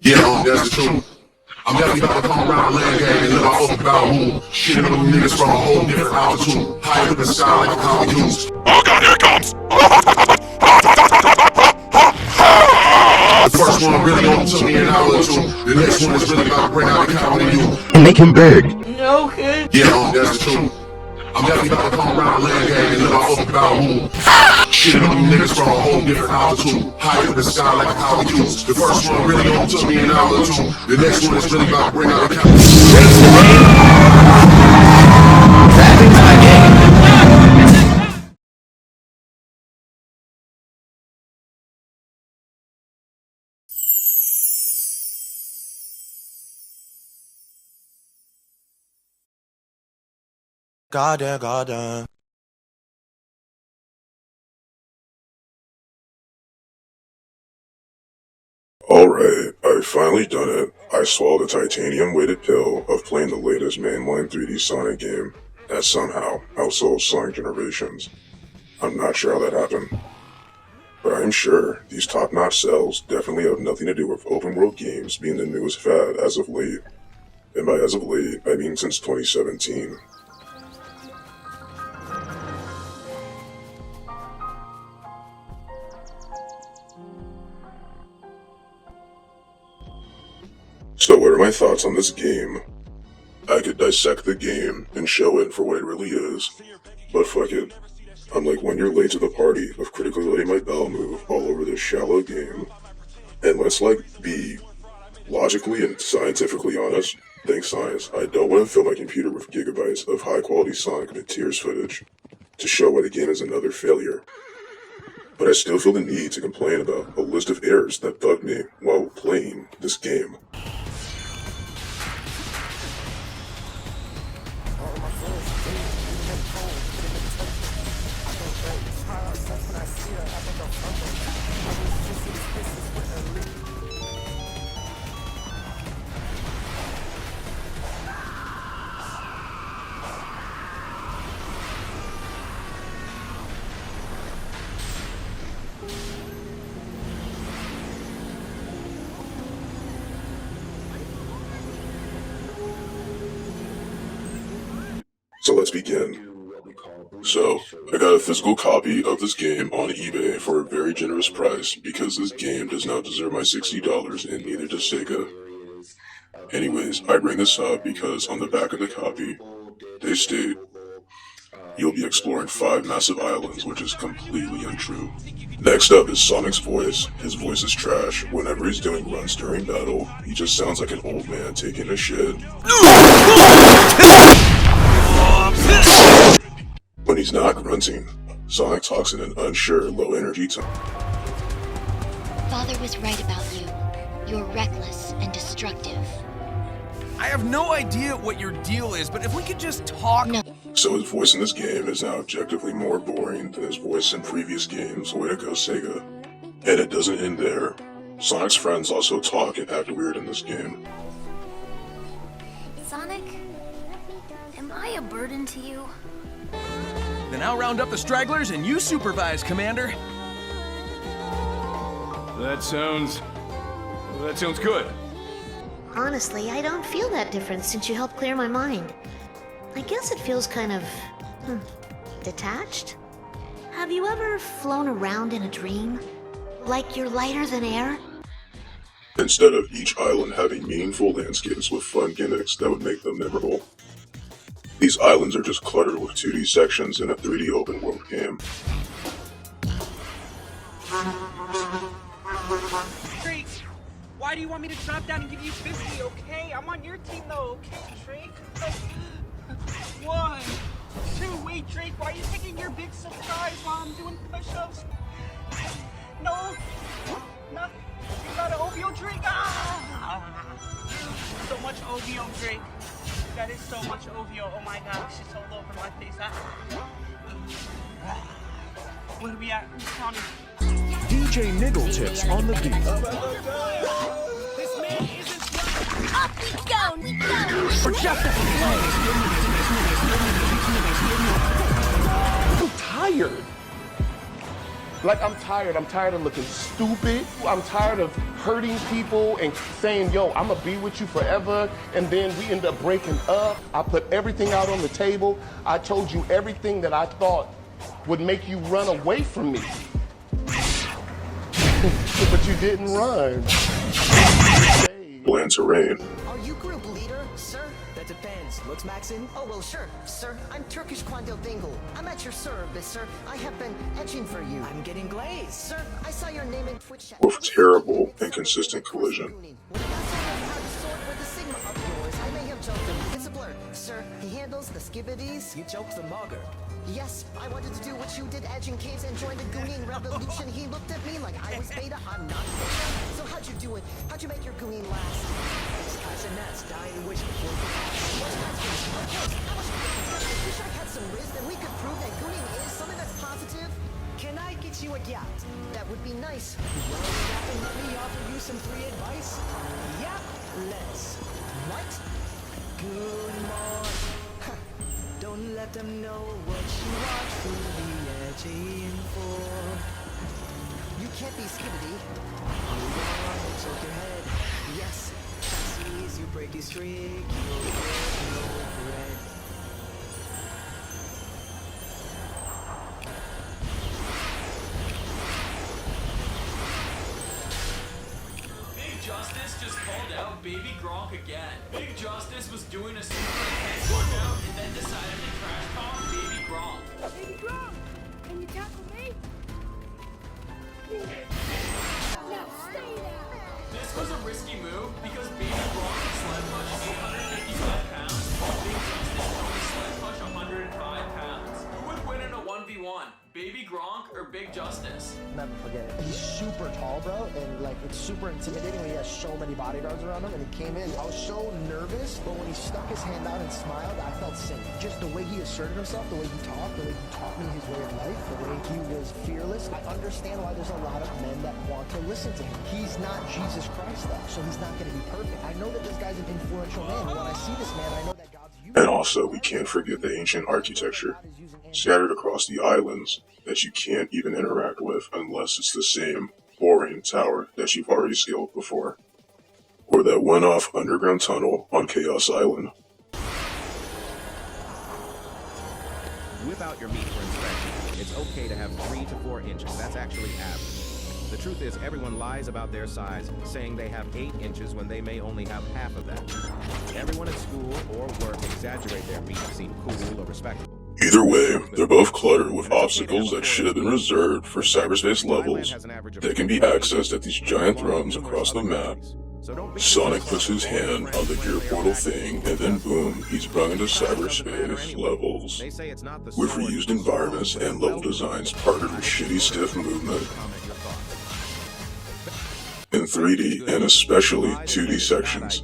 Yeah, that's the truth. I'm definitely about to come around the land gang and live out open barrel rule. Shit on them niggas from a whole different altitude. High up in the sky like a common use. Oh god, here it comes! The first one really only took me an hour or two. The next one is really about to bring out the confident in you. And make him beg. No, kid. Yeah, that's the truth. I'm definitely about to come around the land gang and live out open barrel rule. Shit on them niggas from a whole different altitude. High up in the sky like a common use. The first one really only took me an hour or two. The next one is really about to bring out the confident in you. Rapping's my game. Goddamn. Alright, I've finally done it. I swallowed a titanium-weighted pill of playing the latest mainline 3D Sonic game that somehow outsold Sonic Generations. I'm not sure how that happened. But I'm sure these top-notch sales definitely have nothing to do with open-world games being the newest fad as of late. And by as of late, I mean since 2017. So what are my thoughts on this game? I could dissect the game and show it for what it really is, but fuck it. I'm like 1 year late to the party of critically letting my bowel move all over this shallow game. And let's be logically and scientifically honest. Thanks science, I don't want to fill my computer with gigabytes of high quality Sonic and Tears footage to show why the game is another failure. But I still feel the need to complain about a list of errors that bugged me while playing this game. So let's begin. So, I got a physical copy of this game on eBay for a very generous price because this game does not deserve my $60 and neither does Sega. Anyways, I bring this up because on the back of the copy, they state, you'll be exploring 5 massive islands, which is completely untrue. Next up is Sonic's voice. His voice is trash. Whenever he's doing runs during battle, he just sounds like an old man taking a shit. When he's not grunting, Sonic talks in an unsure, low-energy tone. Father was right about you. You're reckless and destructive. I have no idea what your deal is, but if we could just talk... No. So his voice in this game is now objectively more boring than his voice in previous games. Way to go, Sega. And it doesn't end there. Sonic's friends also talk and act weird in this game. Sonic, am I a burden to you? Then I'll round up the stragglers and you supervise, Commander. That sounds good. Honestly, I don't feel that difference since you helped clear my mind. I guess it feels kind of... detached? Have you ever flown around in a dream? Like you're lighter than air? Instead of each island having meaningful landscapes with fun gimmicks that would make them memorable. These islands are just cluttered with 2D sections in a 3D open world game. Drake, why do you want me to drop down and give you 50, okay? I'm on your team though, okay, Drake? 1, 2, wait, Drake, why are you taking your big surprise while I'm doing push-ups? No, you got an OVO, Drake? So much OVO, Drake. That is so much OVO, oh my gosh, it's all over my face. Where are we at? Who's counting? DJ Niggle Tips on the beat. This man isn't Up we go! For just a I'm tired. Like, I'm tired of looking stupid. I'm tired of hurting people and saying, yo, I'm gonna be with you forever, and then we end up breaking up. I put everything out on the table. I told you everything that I thought would make you run away from me. But you didn't run. Bland terrain. Are you group leader, sir? That depends. Looks Maxin? Oh, well, sure, sir. I'm Turkish Quandil Dingle. I'm at your service, sir. I have been etching for you. I'm getting glazed. Sir, I saw your name in Twitch chat. With terrible, inconsistent collision. When I got someone who had a sword with the Sigma of yours, I may have joked him. It's a blur. Sir, he handles the skibbities. You joke the mugger. Yes, I wanted to do what you did, edging caves and join the Gooning revolution. He looked at me like I was beta. I'm not beta. So how'd you do it? How'd you make your Gooning last? And that's dying wish before you I wish I had some riz, then we could prove that Gooning is something that's positive. Can I get you a yacht? That would be nice. Well, let me offer you some free advice. Yep, let's. What? Good morning. Don't let them know what you are truly edging for. You can't be skibbity. You want to choke your head. Yes, as you break your streak, you'll get no bread. Big Justice just called out Baby Gronk again. Big Justice was doing a super intense workout and then decided to trash talk Baby Gronk. Baby Gronk, can you tackle me? No, stay there. This was a risky move because Baby Gronk sled punched 855 pounds, while Big Justice only sled punched 105 pounds. Who would win in a 1v1? Baby Gronk or Big Justice? Never forget it. He's super tall, bro, and like it's super intimidating when he has so many bodyguards around him. And he came in, I was so nervous, but when he stuck his hand out and smiled, I felt safe. Just the way he asserted himself, the way he talked, the way he taught me his way of life, the way he was fearless. I understand why there's a lot of men that want to listen to him. He's not Jesus Christ, though, so he's not going to be perfect. I know that this guy's an influential man. When I see this man, I know that God's using him. And also, we can't forget the ancient architecture scattered across the islands that you can't even interact with unless it's the same boring tower that you've already scaled before, or that one-off underground tunnel on Chaos Island. Whip out your meat for inspection. It's okay to have 3 to 4 inches. That's actually average. The truth is, everyone lies about their size, saying they have 8 inches when they may only have half of that. Everyone at school or work exaggerate their meat to seem cool or respectable. Either way, they're both cluttered with obstacles that should have been reserved for cyberspace levels that can be accessed at these giant thrones across the map. Sonic puts his hand on the gear portal thing, and then boom, he's brought into cyberspace levels with reused environments and level designs partnered with shitty stiff movement in 3D and especially 2D sections.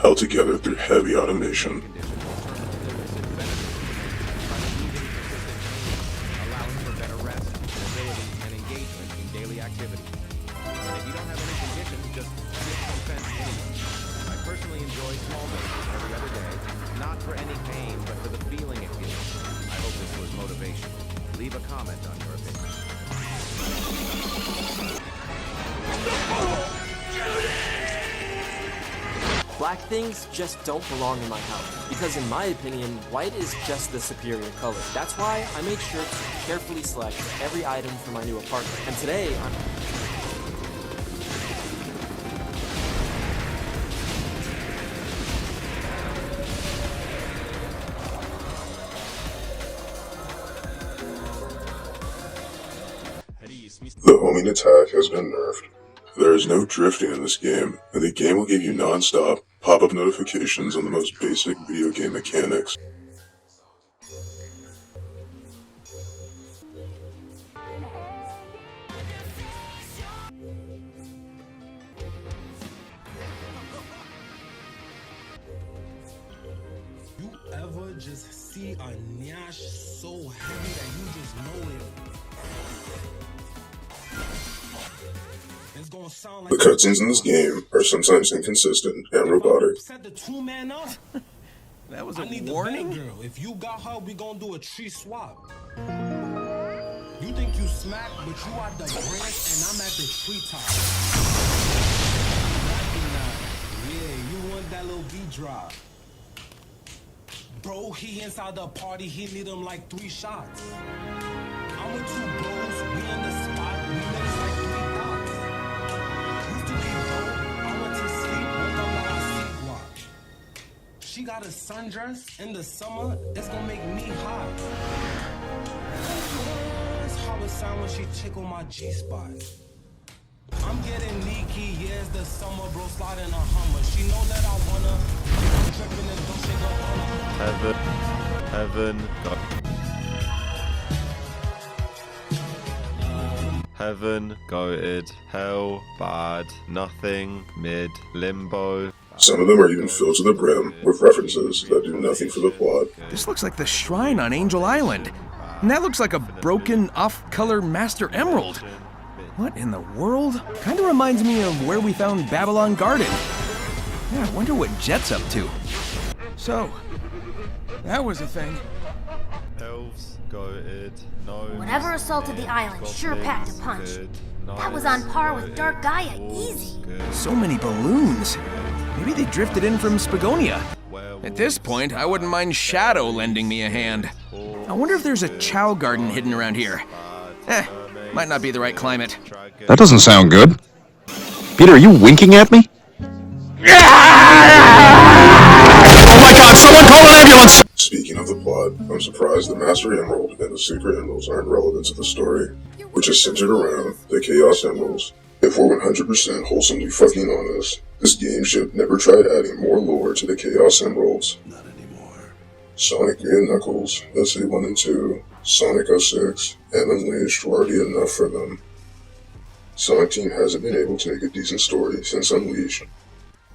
Held together through heavy automation. Allowing for better rest, mobility, and engagement in daily activity. And if you don't have any conditions, just skip some fence anyway. I personally enjoy small doses every other day, not for any pain, but for the feeling it gives. I hope this was motivation. Leave a comment on your opinion. Black things just don't belong in my house, because in my opinion, white is just the superior color. That's why I made sure to carefully select every item for my new apartment. And today, I'm... The homing attack has been nerfed. There is no drifting in this game, and the game will give you non-stop pop-up notifications on the most basic video game mechanics. You ever just see a nyash so heavy that you just know it? The cutscenes in this game are sometimes inconsistent and robotic. Set the 2-man up. That was I a need warning? the bad girl. If you got her, we gonna do a tree swap. You think you smack, but you are the branch and I'm at the treetop. Yeah, you want that little beat drop. Bro, he inside the party, he need him like 3 shots. I'm with 2 bros, we in the spot, we mix like 3 dots. Used to be broke, I went to sleep, woke up like I see watch. She got a sundress, in the summer, it's gonna make me hot. That's how it sound when she tickle my G-spot. I'm getting leaky, yeah, it's the summer, bro, sliding a Hummer. She know that I wanna, I'm dripping and don't shake up on her. Heaven, goated, hell, bad, nothing, mid, limbo. Some of them are even filled to the brim with references that do nothing for the plot. This looks like the shrine on Angel Island. And that looks like a broken, off-color Master Emerald. What in the world? Kinda reminds me of where we found Babylon Garden. Yeah, I wonder what Jet's up to. So, that was a thing. Elves, goated, no. Whatever assaulted the island sure packed a punch. That was on par with Dark Gaia, easy. So many balloons. Maybe they drifted in from Spagonia. At this point, I wouldn't mind Shadow lending me a hand. I wonder if there's a Chow Garden hidden around here. Might not be the right climate. That doesn't sound good. Peter, are you winking at me? Oh my god, someone call an ambulance! Speaking of the plot, I'm surprised the Master Emerald and the Secret Emeralds aren't relevant to the story, which is centered around the Chaos Emeralds. If we're 100% wholesomely fucking honest, this game should never tried adding more lore to the Chaos Emeralds. Not anymore. Sonic 3 and Knuckles, SA1 and 2, Sonic 06, and Unleashed were already enough for them. Sonic Team hasn't been able to make a decent story since Unleashed.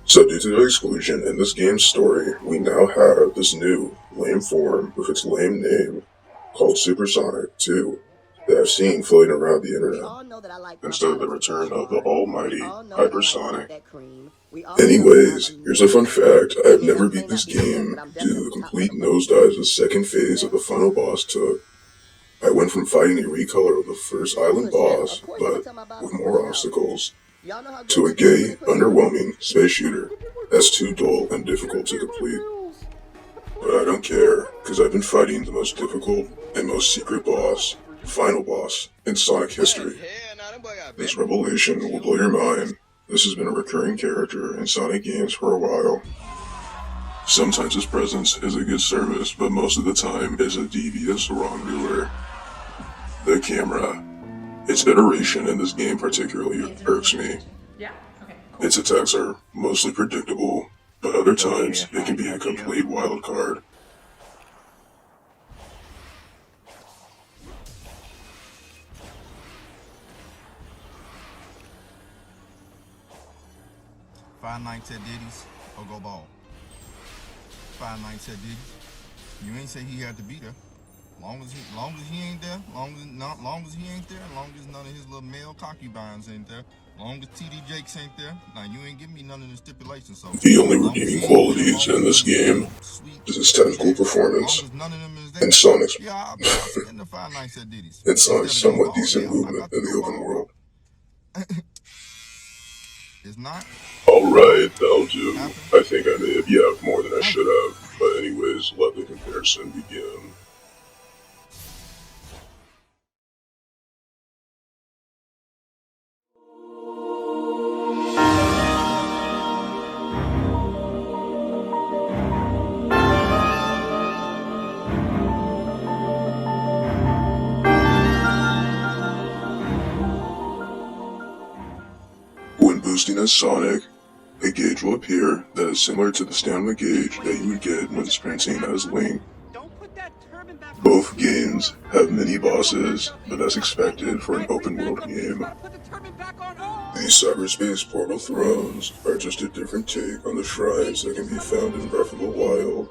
So due to the exclusion in this game's story, we now have this new, lame form with its lame name, called Super Sonic 2, that I've seen floating around the internet, instead of the return of the almighty Hypersonic. Anyways, here's a fun fact: I've never beat this game due to the complete nosedives the second phase of the final boss took. I went from fighting a recolor of the first island boss, but with more obstacles, to a gay, underwhelming space shooter that's too dull and difficult to complete. But I don't care, because I've been fighting the most difficult and most secret boss, final boss, in Sonic history. This revelation will blow your mind. This has been a recurring character in Sonic games for a while. Sometimes his presence is a good service, but most of the time is a devious wrongdoer. The camera. Its iteration in this game particularly irks me. Its attacks are mostly predictable, but other times it can be a complete wild card. Five nights at Diddy's or go ball. 5 nights at Diddy's. You ain't say he had to be there. Long as he ain't there, long as he ain't there, long as none of his little male concubines ain't there, long as TD Jakes ain't there, now you ain't give me none of the stipulations. So the only redeeming qualities in this game is its technical performance and Sonic's and Sonic's somewhat decent movement in the open world. It's not. Alright, that'll do. I think I may have yapped more than I should have, but anyways, let the comparison begin. When boosting as Sonic, a gauge will appear that is similar to the stamina gauge that you would get when sprinting as Link. Both games have mini-bosses, but that's expected for an open-world game. These cyberspace portal thrones are just a different take on the shrines that can be found in Breath of the Wild.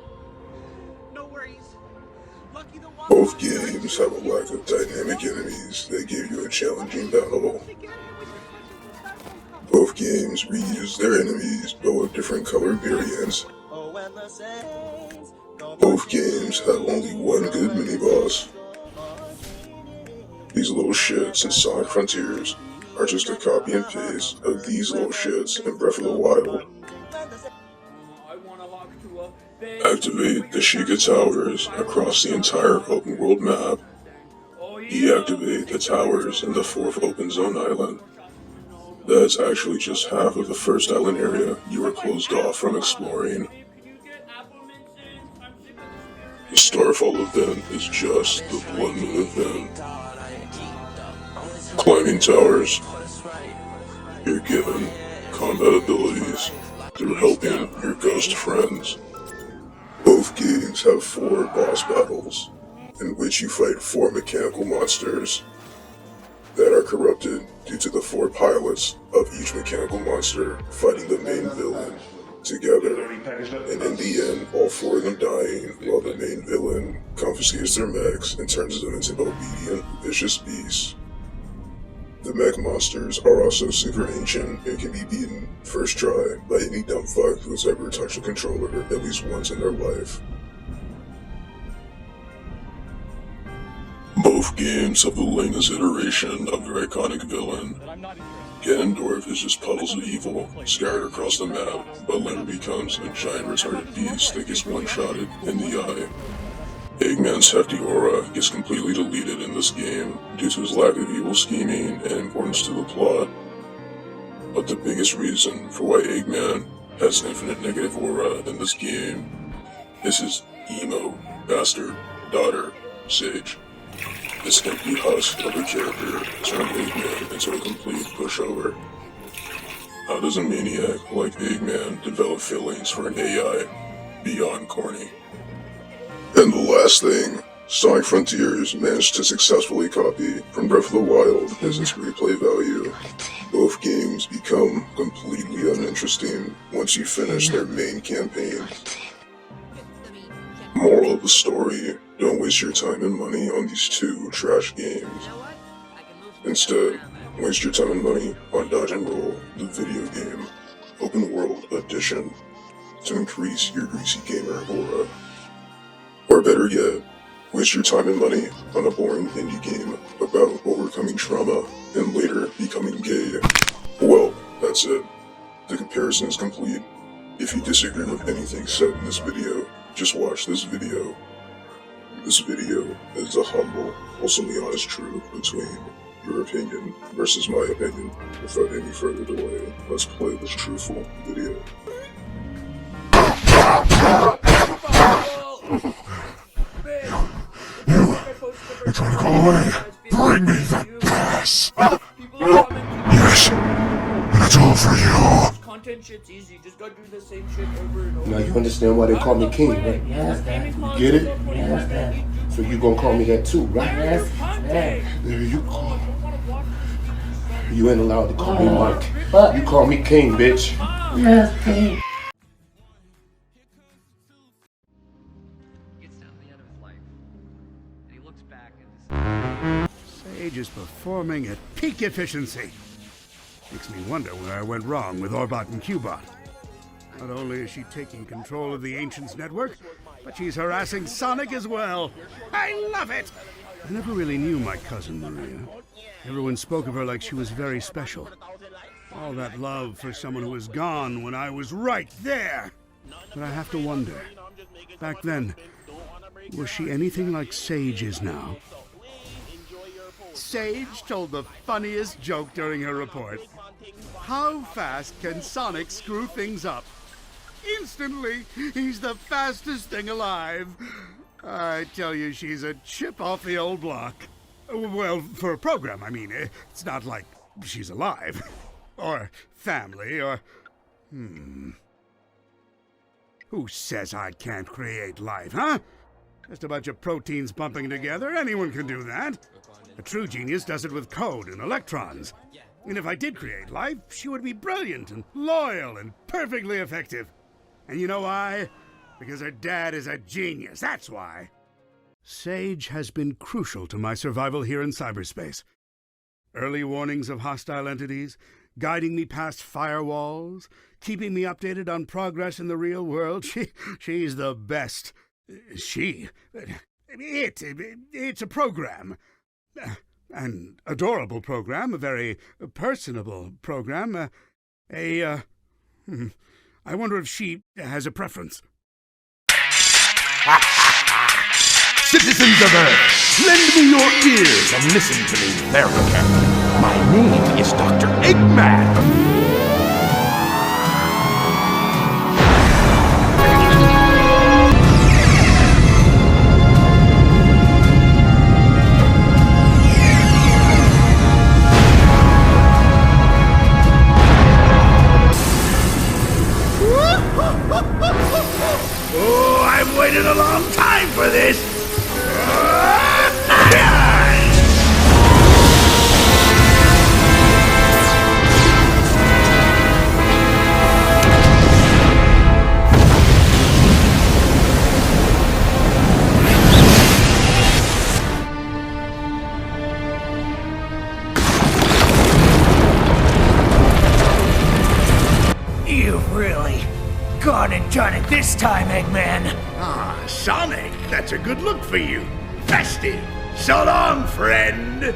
Both games have a lack of dynamic enemies that give you a challenging battle. Both games reuse their enemies, but with different color variants. Both games have only one good mini-boss. These little shits in Sonic Frontiers are just a copy and paste of these little shits in Breath of the Wild. Activate the Sheikah Towers across the entire open world map. Deactivate the towers in the 4th open zone island. That's actually just half of the first island area you were closed off from exploring. The Starfall event is just the Blood Moon event. Climbing towers. You're given combat abilities through helping your ghost friends. Both games have 4 boss battles, in which you fight 4 mechanical monsters that are corrupted due to the 4 pilots of each mechanical monster fighting the main villain together, and in the end, all 4 of them dying while the main villain confiscates their mechs and turns them into obedient, vicious beasts. The mech monsters are also super ancient and can be beaten first try by any dumb fuck who has ever touched a controller at least once in their life. Both games have the latest iteration of their iconic villain. Ganondorf is just puddles of evil scattered across the map, but later becomes a giant retarded beast that gets one-shotted in the eye. Eggman's hefty aura gets completely deleted in this game due to his lack of evil scheming and importance to the plot. But the biggest reason for why Eggman has infinite negative aura in this game is his emo bastard daughter, Sage. This empty husk of a character turned Eggman into a complete pushover. How does a maniac like Eggman develop feelings for an AI beyond corny? And the last thing Sonic Frontiers managed to successfully copy from Breath of the Wild is its replay value. Both games become completely uninteresting once you finish their main campaign. Moral of the story, don't waste your time and money on these 2 trash games. Instead, waste your time and money on Dodge and Roll, the video game, Open World Edition, to increase your greasy gamer aura. Or better yet, waste your time and money on a boring indie game about overcoming trauma and later becoming gay. Well, that's it. The comparison is complete. If you disagree with anything said in this video, just watch this video. This video is a humble, wholesomely honest truth between your opinion versus my opinion. Without any further delay, let's play this truthful video. You're trying to go away. Bring me the gas. Yes, and it's all for you. Content shit's easy. Just gotta do the same shit over and over. Now you understand why they call me King, right? Yes, Dad. You get it? Yes, Dad. So you gonna call me that too, right? Yes, Dad. You ain't allowed to call me Mike. You call me King, bitch. Yes, King. Sage is performing at peak efficiency. Makes me wonder where I went wrong with Orbot and Cubot. Not only is she taking control of the Ancients network, but she's harassing Sonic as well. I love it! I never really knew my cousin Maria. Everyone spoke of her like she was very special. All that love for someone who was gone when I was right there. But I have to wonder, back then, was she anything like Sage is now? Sage told the funniest joke during her report. How fast can Sonic screw things up? Instantly, he's the fastest thing alive. I tell you, she's a chip off the old block. Well, for a program, I mean. It's not like she's alive. Or family, or... Who says I can't create life, huh? Just a bunch of proteins bumping together. Anyone can do that. A true genius does it with code and electrons. And if I did create life, she would be brilliant and loyal and perfectly effective. And you know why? Because her dad is a genius, that's why. Sage has been crucial to my survival here in cyberspace. Early warnings of hostile entities, guiding me past firewalls, keeping me updated on progress in the real world. She's the best. It's a program. An adorable program, a very personable program. I wonder if she has a preference. Citizens of Earth, lend me your ears and listen to me very carefully. My name is Dr. Eggman. Oh, I've waited a long time for this. You've really gone and done it this time, Eggman. Ah, Sonic, that's a good look for you. Festive. So long, friend.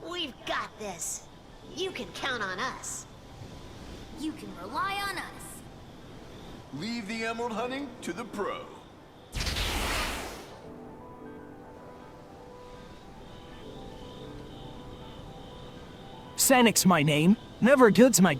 We've got this. You can count on us. You can rely on us. Leave the emerald hunting to the pro. Sonic's my name. Never good's my game.